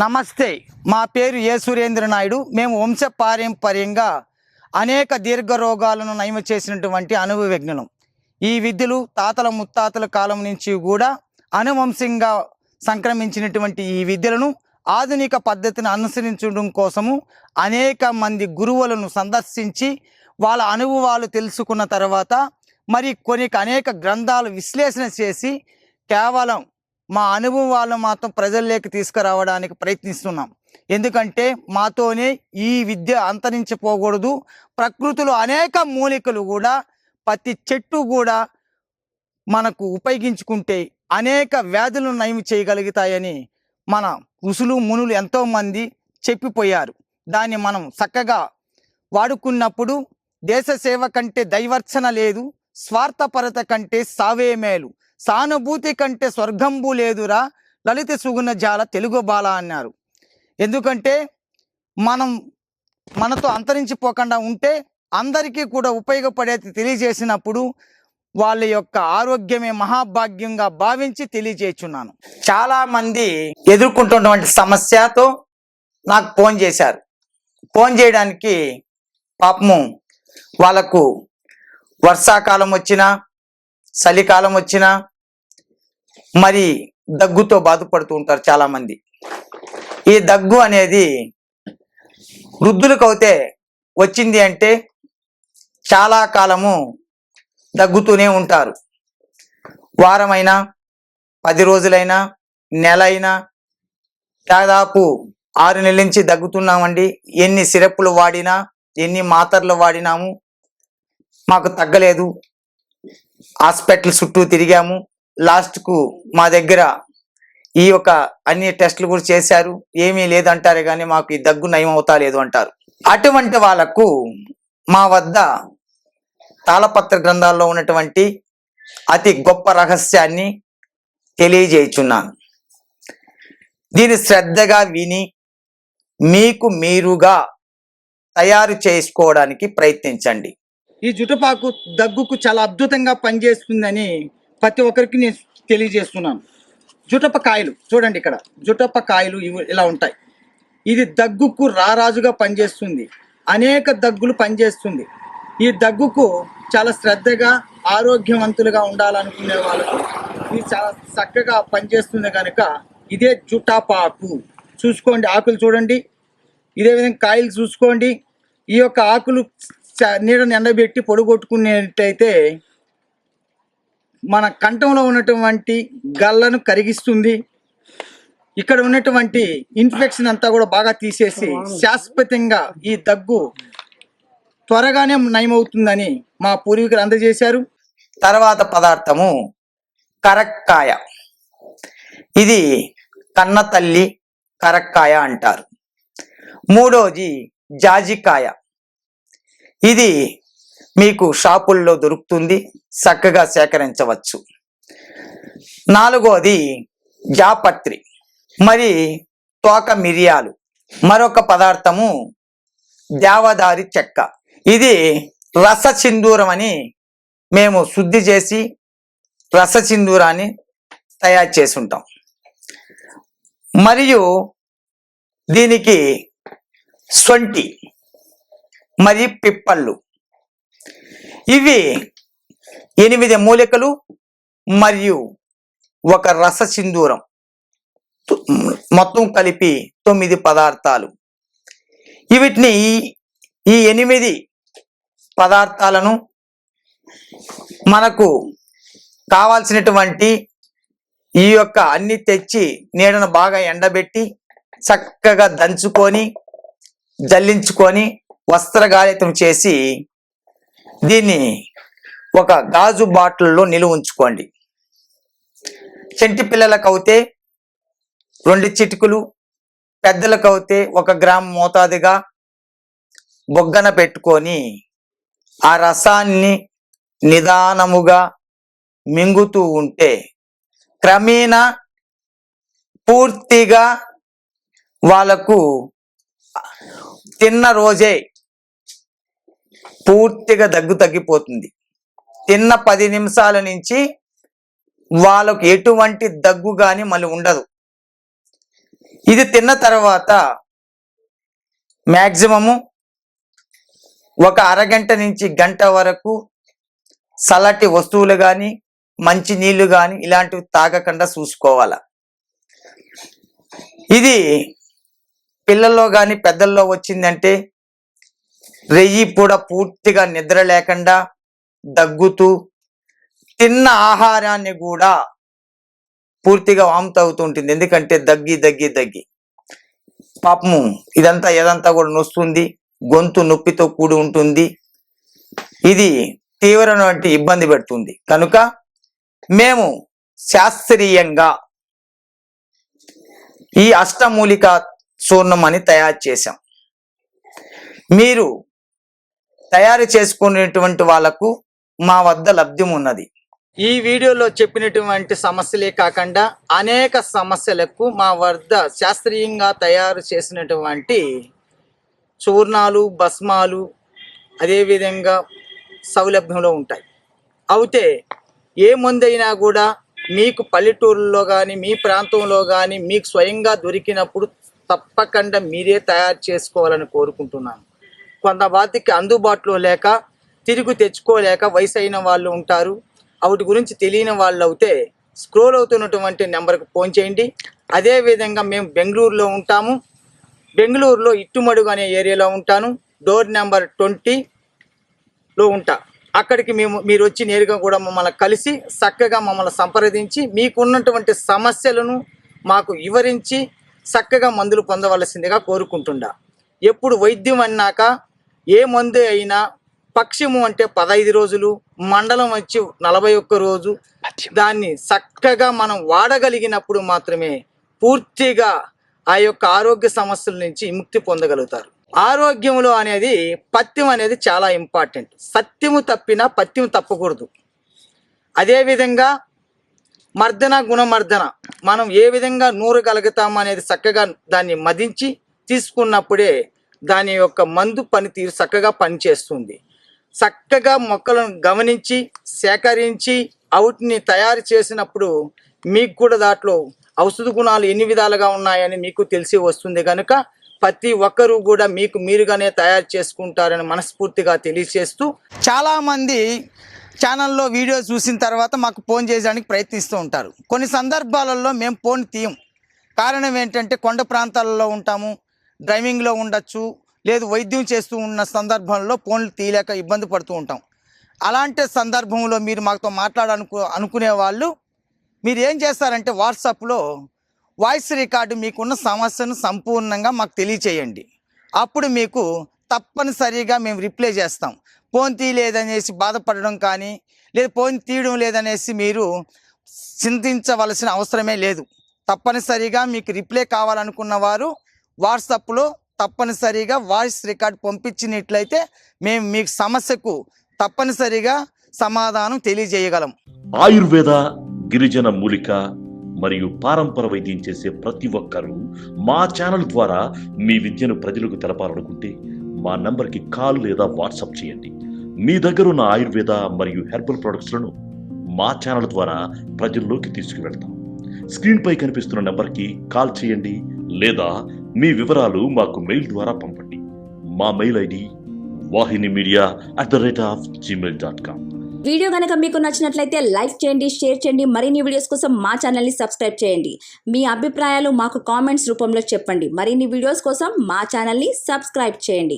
నమస్తే, మా పేరు ఏ సురేంద్ర నాయుడు. మేము వంశపారంపర్యంగా అనేక దీర్ఘ రోగాలను నయం చేసినటువంటి అనుభవజ్ఞులం. ఈ విద్యలు తాతల ముత్తాతల కాలం నుంచి కూడా అనువంశంగా సంక్రమించినటువంటి ఈ విద్యలను ఆధునిక పద్ధతిని అనుసరించడం కోసము అనేక మంది గురువులను సందర్శించి వాళ్ళ అనుభవాలు తెలుసుకున్న తర్వాత మరి అనేక గ్రంథాలు విశ్లేషణ చేసి కేవలం మా అనుభవాలను మాత్రం ప్రజల్లోకి తీసుకురావడానికి ప్రయత్నిస్తున్నాం. ఎందుకంటే మాతోనే ఈ విద్య అంతరించిపోకూడదు. ప్రకృతిలో అనేక మూలికలు కూడా ప్రతి చెట్టు కూడా మనకు ఉపయోగించుకుంటే అనేక వ్యాధులను నయం చేయగలుగుతాయని మన ఋషులు మునులు ఎంతోమంది చెప్పిపోయారు. దాన్ని మనం చక్కగా వాడుకున్నప్పుడు దేశ సేవ కంటే దైవర్చన లేదు, స్వార్థపరత కంటే సావే మేలు, సానుభూతి కంటే స్వర్గంబు లేదురా, లలిత సుగుణ జాల తెలుగు బాల అన్నారు. ఎందుకంటే మనతో అంతరించిపోకుండా ఉంటే అందరికీ కూడా ఉపయోగపడేది తెలియజేసినప్పుడు వాళ్ళ యొక్క ఆరోగ్యమే మహాభాగ్యంగా భావించి తెలియజేస్తున్నాను. చాలామంది ఎదుర్కొంటున్నటువంటి సమస్యతో నాకు ఫోన్ చేశారు. ఫోన్ చేయడానికి పాపము వాళ్ళకు వర్షాకాలం వచ్చినా చలికాలం వచ్చినా మరి దగ్గుతో బాధపడుతూ ఉంటారు చాలామంది. ఈ దగ్గు అనేది వృద్ధులకు అయితే వచ్చింది అంటే చాలా కాలము దగ్గుతూనే ఉంటారు. వారమైనా 10 రోజులైనా నెల అయినా దాదాపు 6 నెలల నుంచి దగ్గుతున్నామండి. ఎన్ని సిరప్లు వాడినా ఎన్ని మాత్రలు వాడినాము మాకు తగ్గలేదు. హాస్పిటల్ చుట్టూ తిరిగాము. లాస్ట్కు మా దగ్గర ఈ యొక్క అన్ని టెస్టులు కూడా చేశారు. ఏమీ లేదంటారే కానీ మాకు ఈ దగ్గు నయం అవుతా లేదు అంటారు. అటువంటి వాళ్ళకు మా వద్ద తాళపత్ర గ్రంథాల్లో ఉన్నటువంటి అతి గొప్ప రహస్యాన్ని తెలియజేయుచున్నాను. దీన్ని శ్రద్ధగా విని మీకు మీరుగా తయారు చేసుకోవడానికి ప్రయత్నించండి. ఈ జుటపాకు దగ్గుకు చాలా అద్భుతంగా పనిచేస్తుందని ప్రతి ఒక్కరికి నేను తెలియజేస్తున్నాను. జుటపకాయలు చూడండి, ఇక్కడ జుటపకాయలు ఇలా ఉంటాయి. ఇది దగ్గుకు రారాజుగా పనిచేస్తుంది. అనేక దగ్గులు పనిచేస్తుంది. ఈ దగ్గుకు చాలా శ్రద్ధగా ఆరోగ్యవంతులుగా ఉండాలనుకునే వాళ్ళకు ఇది చాలా చక్కగా పనిచేస్తుంది కనుక ఇదే జుటపాకు. చూసుకోండి, ఆకులు చూడండి. ఇదే విధంగా కాయలు చూసుకోండి. ఈ యొక్క ఆకులు నీడను ఎండబెట్టి పొడిగొట్టుకునేటైతే మన కంఠంలో ఉన్నటువంటి గల్లను కరిగిస్తుంది. ఇక్కడ ఉన్నటువంటి ఇన్ఫెక్షన్ అంతా కూడా బాగా తీసేసి శాశ్వతంగా ఈ దగ్గు త్వరగానే నయమవుతుందని మా పూర్వీకులు అందజేశారు. తర్వాత పదార్థము కరక్కాయ. ఇది కన్న తల్లి కరక్కాయ అంటారు. మూడోది జాజికాయ. ఇది మీకు షాపుల్లో దొరుకుతుంది, చక్కగా సేకరించవచ్చు. నాలుగోది జాపత్రి, మరి తోక మిరియాలు. మరొక పదార్థము దేవదారి చెక్క. ఇది రస సింధూరం అని మేము శుద్ధి చేసి రస సింధూరాన్ని తయారు చేసి ఉంటాం. మరియు దీనికి సొంటి మరియు పిప్పళ్ళు, ఇవి 8 మూలికలు మరియు ఒక రస సింధూరం మొత్తం కలిపి 9 పదార్థాలు. వీటిని ఈ 8 పదార్థాలను మనకు కావాల్సినటువంటి ఈ యొక్క అన్ని తెచ్చి నీడను బాగా ఎండబెట్టి చక్కగా దంచుకొని జల్లించుకొని వస్త్రగాలితం చేసి దీన్ని ఒక గాజు బాటిల్లో నిలువ ఉంచుకోండి. చంటి పిల్లలకు అయితే 2 చిటికలు, పెద్దలకు అయితే 1 గ్రాము మోతాదుగా బొగ్గన పెట్టుకొని ఆ రసాన్ని నిదానముగా మింగుతూ ఉంటే క్రమేణా పూర్తిగా వాళ్ళకు తిన్న రోజే పూర్తిగా దగ్గు తగ్గిపోతుంది. తిన్న 10 నిమిషాల నుంచి వాళ్ళకు ఎటువంటి దగ్గు కానీ మళ్ళీ ఉండదు. ఇది తిన్న తర్వాత మ్యాక్సిమము ఒక అరగంట నుంచి గంట వరకు చల్లటి వస్తువులు కానీ మంచి నీళ్లు కానీ ఇలాంటివి తాగకుండా చూసుకోవాలి. ఇది పిల్లల్లో కానీ పెద్దల్లో వచ్చిందంటే రెయ్యి కూడా పూర్తిగా నిద్ర లేకుండా దగ్గుతూ తిన్న ఆహారాన్ని కూడా పూర్తిగా వాంతి అవుతూ ఉంటుంది. ఎందుకంటే దగ్గి పాపము ఏదంతా కూడా నొస్తుంది, గొంతు నొప్పితో కూడి ఉంటుంది. ఇది తీవ్రమైన ఇబ్బంది పెడుతుంది. కనుక మేము శాస్త్రీయంగా ఈ అష్టమూలిక చూర్ణం అని తయారు చేశాం. మీరు తయారు చేసుకునేటువంటి వాళ్ళకు మా వద్ద లబ్ధం ఉన్నది. ఈ వీడియోలో చెప్పినటువంటి సమస్యలే కాకుండా అనేక సమస్యలకు మా వద్ద శాస్త్రీయంగా తయారు చేసినటువంటి చూర్ణాలు, భస్మాలు అదేవిధంగా సౌలభ్యంలో ఉంటాయి. అయితే ఏ మందైనా కూడా మీకు పల్లెటూరులో కానీ మీ ప్రాంతంలో కానీ మీకు స్వయంగా దొరికినప్పుడు తప్పకుండా మీరే తయారు చేసుకోవాలని కోరుకుంటున్నాను. కొంతమందికి అందుబాటులో లేక తిరిగి తెచ్చుకోలేక వయసు అయిన వాళ్ళు ఉంటారు. వాటి గురించి తెలియని వాళ్ళు అయితే స్క్రోల్ అవుతున్నటువంటి నెంబర్కి ఫోన్ చేయండి. అదేవిధంగా మేము బెంగళూరులో ఉంటాము. బెంగళూరులో ఇట్టుమడుగు అనే ఏరియాలో ఉంటాను. డోర్ నెంబర్ 20లో ఉంటా. అక్కడికి మీరు వచ్చి నేరుగా కూడా మమ్మల్ని కలిసి చక్కగా మమ్మల్ని సంప్రదించి మీకున్నటువంటి సమస్యలను మాకు వివరించి చక్కగా మందులు పొందవలసిందిగా కోరుకుంటుండా. ఎప్పుడు వైద్యం అన్నాక ఏ మందు అయినా పక్షము అంటే 15 రోజులు, మండలం వచ్చి 41 రోజు, దాన్ని చక్కగా మనం వాడగలిగినప్పుడు మాత్రమే పూర్తిగా ఆ యొక్క ఆరోగ్య సమస్యల నుంచి విముక్తి పొందగలుగుతారు. ఆరోగ్యంలో అనేది పథ్యం అనేది చాలా ఇంపార్టెంట్. సత్యము తప్పినా పథ్యం తప్పకూడదు. అదేవిధంగా మర్దన గుణమర్దన మనం ఏ విధంగా నూరగలుగుతాము అనేది చక్కగా దాన్ని మదించి తీసుకున్నప్పుడే దాని యొక్క మందు పనితీరు చక్కగా పనిచేస్తుంది. చక్కగా మొక్కలను గమనించి సేకరించి వాటిని తయారు చేసినప్పుడు మీకు కూడా దాంట్లో ఔషధ గుణాలు ఎన్ని విధాలుగా ఉన్నాయని మీకు తెలిసి వస్తుంది. కనుక ప్రతి ఒక్కరూ కూడా మీకు మీరుగానే తయారు చేసుకుంటారని మనస్ఫూర్తిగా తెలియజేస్తూ, చాలామంది ఛానల్లో వీడియో చూసిన తర్వాత మాకు ఫోన్ చేయడానికి ప్రయత్నిస్తూ ఉంటారు. కొన్ని సందర్భాలలో మేము ఫోన్ తీయం. కారణం ఏంటంటే కొండ ప్రాంతాలలో ఉంటాము, డ్రైవింగ్లో ఉండొచ్చు, లేదు వైద్యం చేస్తూ ఉన్న సందర్భంలో ఫోన్లు తీయలేక ఇబ్బంది పడుతూ ఉంటాం. అలాంటి సందర్భంలో మీరు మాతో అనుకునే వాళ్ళు మీరు ఏం చేస్తారంటే వాట్సాప్లో వాయిస్ రికార్డు మీకున్న సమస్యను సంపూర్ణంగా మాకు తెలియచేయండి. అప్పుడు మీకు తప్పనిసరిగా మేము రిప్లై చేస్తాం. ఫోన్ తీయలేదనేసి బాధపడడం కానీ, లేదా ఫోన్ తీయడం లేదనేసి మీరు చింతించవలసిన అవసరమే లేదు. తప్పనిసరిగా మీకు రిప్లై కావాలనుకున్న వారు వాట్సాప్లో తప్పనిసరిగా వాయిస్ రికార్డ్ పంపించినట్లయితే మేము మీకు సమస్యకు తప్పనిసరిగా సమాధానం తెలియజేయగలం. ఆయుర్వేద, గిరిజన మూలిక మరియు పారంపర వైద్యం చేసే ప్రతి ఒక్కరూ మా ఛానల్ ద్వారా మీ విద్యను ప్రజలకు తెలపాలనుకుంటే మా నంబర్కి కాల్ లేదా వాట్సాప్ చేయండి. మీ దగ్గర ఉన్న ఆయుర్వేద మరియు హెర్బల్ ప్రొడక్ట్స్లను మా ఛానల్ ద్వారా ప్రజల్లోకి తీసుకువెళ్తాం. స్క్రీన్పై కనిపిస్తున్న నెంబర్కి కాల్ చేయండి లేదా మీ వివరాలు మాకు మెయిల్ ద్వారా పంపండి. మా మెయిల్ ఐడి wahinimedia@gmail.com. వీడియో కనుక మీకు నచ్చినట్లయితే లైక్ చేయండి, షేర్ చేయండి. మరిన్ని వీడియోస్ కోసం మా ఛానల్ని సబ్స్క్రైబ్ చేయండి. మీ అభిప్రాయాలు మాకు కామెంట్స్ రూపంలో చెప్పండి. మరిన్ని వీడియోస్ కోసం మా ఛానల్ని సబ్స్క్రైబ్ చేయండి.